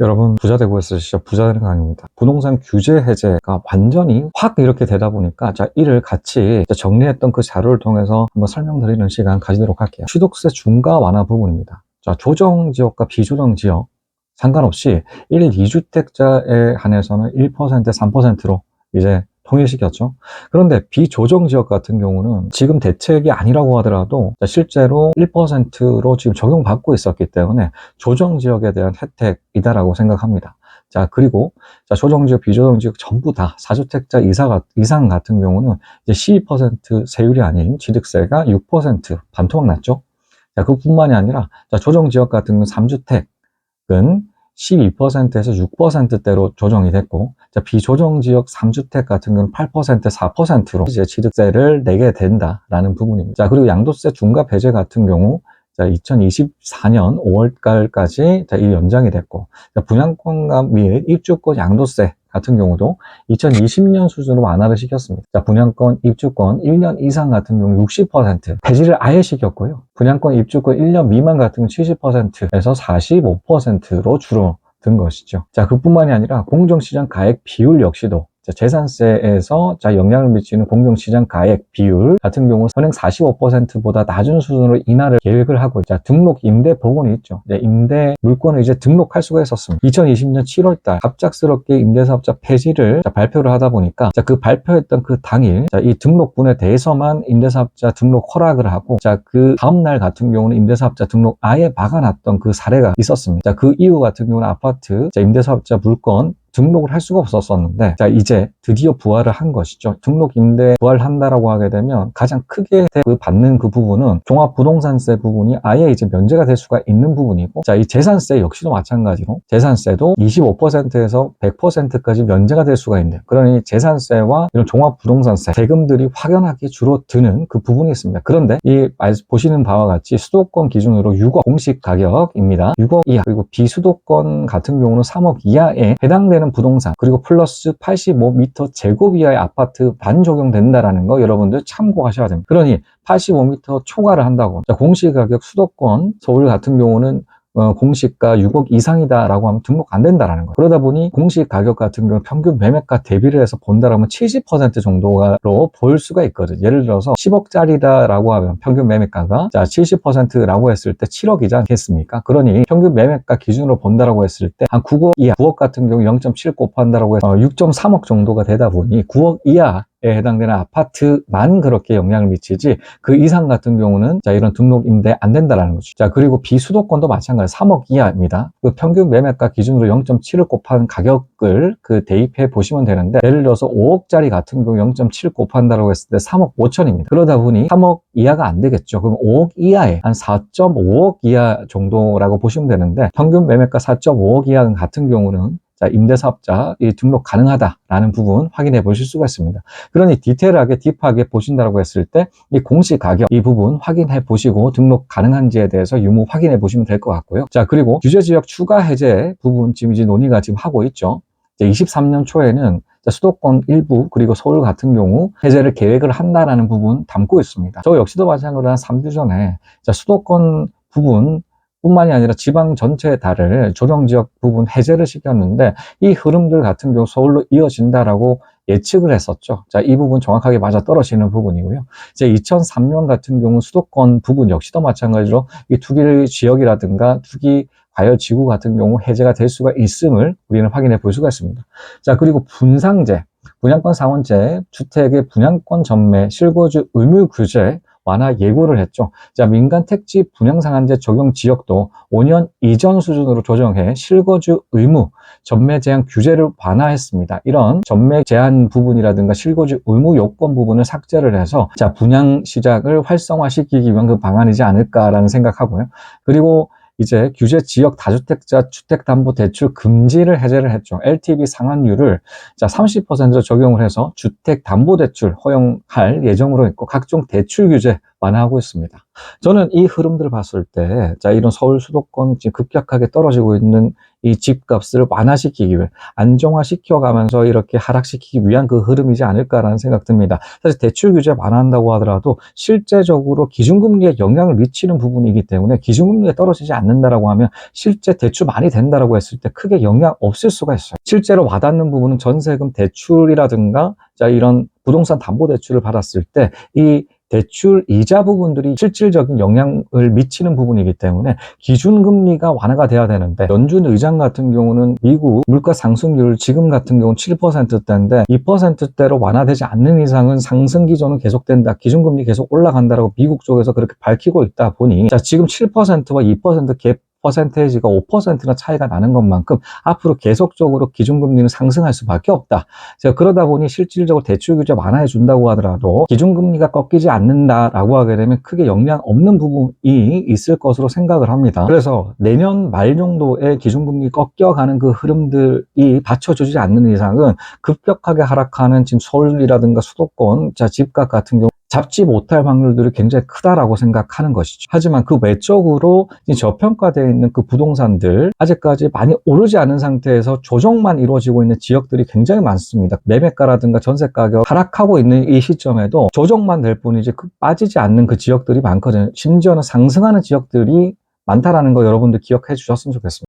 여러분, 부자 되고 있으시죠? 부자 되는 강의입니다. 부동산 규제 해제가 완전히 확 이렇게 되다 보니까 자, 이를 같이 정리했던 그 자료를 통해서 한번 설명드리는 시간 가지도록 할게요. 취득세 중과 완화 부분입니다. 자, 조정 지역과 비조정 지역 상관없이 1, 2주택자에 한해서는 1%, 3%로 이제 통일시켰죠. 그런데 비조정 지역 같은 경우는 지금 대책이 아니라고 하더라도 실제로 1%로 지금 적용받고 있었기 때문에 조정 지역에 대한 혜택이다라고 생각합니다. 자, 그리고 조정 지역, 비조정 지역 전부 다 4주택자 이상 같은 경우는 이제 12% 세율이 아닌 취득세가 6% 반토막 났죠. 자, 그뿐만이 아니라 조정 지역 같은 경우 3주택은 12%에서 6%대로 조정이 됐고, 비조정 지역 3주택 같은 경우는 8%, 4%로 이제 취득세를 내게 된다라는 부분입니다. 자, 그리고 양도세 중과 배제 같은 경우, 2024년 5월달까지 이 연장이 됐고, 분양권과 및 입주권 양도세 같은 경우도 2020년 수준으로 완화를 시켰습니다. 분양권, 입주권 1년 이상 같은 경우 60% 폐지를 아예 시켰고요. 분양권, 입주권 1년 미만 같은 경우 70%에서 45%로 줄어든 것이죠. 자, 그뿐만이 아니라 공정시장 가액 비율 역시도 재산세에서 영향을 미치는 공정시장 가액 비율 같은 경우 현행 45%보다 낮은 수준으로 인하를 계획을 하고 등록 임대 복원이 있죠. 임대 물건을 이제 등록할 수가 있었습니다. 2020년 7월달 갑작스럽게 임대사업자 폐지를 발표를 하다 보니까 그 발표했던 그 당일 이 등록분에 대해서만 임대사업자 등록 허락을 하고 그 다음날 같은 경우는 임대사업자 등록 아예 막아놨던 그 사례가 있었습니다. 그 이후 같은 경우는 아파트 임대사업자 물건 등록을 할 수가 없었었는데 이제 드디어 부활을 한 것이죠. 등록 임대 부활한다라고 하게 되면 가장 크게 받는 그 부분은 종합부동산세 부분이 아예 이제 면제가 될 수가 있는 부분이고 이 재산세 역시도 마찬가지로 재산세도 25%에서 100%까지 면제가 될 수가 있네요. 그러니 재산세와 이런 종합부동산세 세금들이 확연하게 줄어드는 그 부분이 있습니다. 그런데 이 보시는 바와 같이 수도권 기준으로 6억 공시 가격입니다. 6억 이하 그리고 비수도권 같은 경우는 3억 이하에 해당되는 부동산 그리고 플러스 85m 제곱 이하의 아파트 반 적용된다라는 거 여러분들 참고하셔야 됩니다. 그러니 85m 초과를 한다고 공시가격 수도권 서울 같은 경우는 공시가 6억 이상이다라고 하면 등록 안 된다라는 거예요. 그러다 보니 공시가격 같은 경우 평균 매매가 대비를 해서 본다라면 70% 정도로 볼 수가 있거든요. 예를 들어서 10억짜리다라고 하면 평균 매매가가 70%라고 했을 때 7억이지 않겠습니까? 그러니 평균 매매가 기준으로 본다라고 했을 때 한 9억 이하, 9억 같은 경우 0.7 곱한다라고 해서 6.3억 정도가 되다 보니 9억 이하 에 해당되는 아파트만 그렇게 영향을 미치지 그 이상 같은 경우는 이런 등록 임대 안 된다라는 거죠. 그리고 비수도권도 마찬가지 3억 이하입니다. 그 평균 매매가 기준으로 0.7을 곱한 가격을 대입해 보시면 되는데 예를 들어서 5억짜리 같은 경우 0.7 곱한다라고 했을 때 3억 5천입니다. 그러다 보니 3억 이하가 안 되겠죠. 그럼 5억 이하에 한 4.5억 이하 정도라고 보시면 되는데 평균 매매가 4.5억 이하 같은 경우는 임대사업자 등록 가능하다라는 부분 확인해 보실 수가 있습니다. 그러니 디테일하게 딥하게 보신다고 했을 때 이 공시가격 이 부분 확인해 보시고 등록 가능한지에 대해서 유무 확인해 보시면 될 것 같고요. 그리고 규제지역 추가 해제 부분 지금 이제 논의가 지금 하고 있죠. 23년 초에는 수도권 일부 그리고 서울 같은 경우 해제를 계획을 한다라는 부분 담고 있습니다. 저 역시도 마찬가지로 한 3주 전에 수도권 부분 뿐만이 아니라 지방 전체에 달을 조정지역 부분 해제를 시켰는데 이 흐름들 같은 경우 서울로 이어진다라고 예측을 했었죠. 이 부분 정확하게 맞아떨어지는 부분이고요. 이제 2003년 같은 경우 수도권 부분 역시도 마찬가지로 이 투기 지역이라든가 투기 과열 지구 같은 경우 해제가 될 수가 있음을 우리는 확인해 볼 수가 있습니다. 그리고 분상제, 분양권 상환제, 주택의 분양권 전매, 실거주 의무 규제 완화 예고를 했죠. 민간 택지 분양상한제 적용 지역도 5년 이전 수준으로 조정해 실거주 의무, 전매 제한 규제를 완화했습니다. 이런 전매 제한 부분이라든가 실거주 의무 요건 부분을 삭제를 해서 분양 시장을 활성화시키기 위한 그 방안이지 않을까라는 생각하고요. 그리고 이제 규제 지역 다주택자 주택담보대출 금지를 해제를 했죠. LTV 상환율을 30% 적용을 해서 주택담보대출 허용할 예정으로 있고 각종 대출 규제 완화하고 있습니다. 저는 이 흐름들을 봤을 때, 자, 이런 서울 수도권 지금 급격하게 떨어지고 있는 이 집값을 완화시키기 위해, 안정화시켜가면서 이렇게 하락시키기 위한 그 흐름이지 않을까라는 생각 듭니다. 사실 대출 규제 완화한다고 하더라도 실제적으로 기준금리에 영향을 미치는 부분이기 때문에 기준금리가 떨어지지 않는다라고 하면 실제 대출 많이 된다라고 했을 때 크게 영향 없을 수가 있어요. 실제로 와닿는 부분은 전세금 대출이라든가 자, 이런 부동산 담보대출을 받았을 때 이 대출 이자 부분들이 실질적인 영향을 미치는 부분이기 때문에 기준금리가 완화가 돼야 되는데, 연준 의장 같은 경우는 미국 물가 상승률 지금 같은 경우는 7%대인데 2%대로 완화되지 않는 이상은 상승 기조는 계속된다, 기준금리 계속 올라간다라고 미국 쪽에서 그렇게 밝히고 있다 보니, 자, 지금 7%와 2% 갭 퍼센테이지가 5%나 차이가 나는 것만큼 앞으로 계속적으로 기준금리는 상승할 수밖에 없다. 제가 그러다 보니 실질적으로 대출 규제 완화해 준다고 하더라도 기준금리가 꺾이지 않는다라고 하게 되면 크게 영향 없는 부분이 있을 것으로 생각을 합니다. 그래서 내년 말 정도에 기준금리 꺾여가는 그 흐름들이 받쳐주지 않는 이상은 급격하게 하락하는 지금 서울이라든가 수도권, 자, 집값 같은 경우 잡지 못할 확률들이 굉장히 크다라고 생각하는 것이죠. 하지만 그 외적으로 저평가되어 있는 그 부동산들, 아직까지 많이 오르지 않은 상태에서 조정만 이루어지고 있는 지역들이 굉장히 많습니다. 매매가라든가 전세 가격 하락하고 있는 이 시점에도 조정만 될 뿐이지 빠지지 않는 그 지역들이 많거든요. 심지어는 상승하는 지역들이 많다라는 거 여러분들 기억해 주셨으면 좋겠습니다.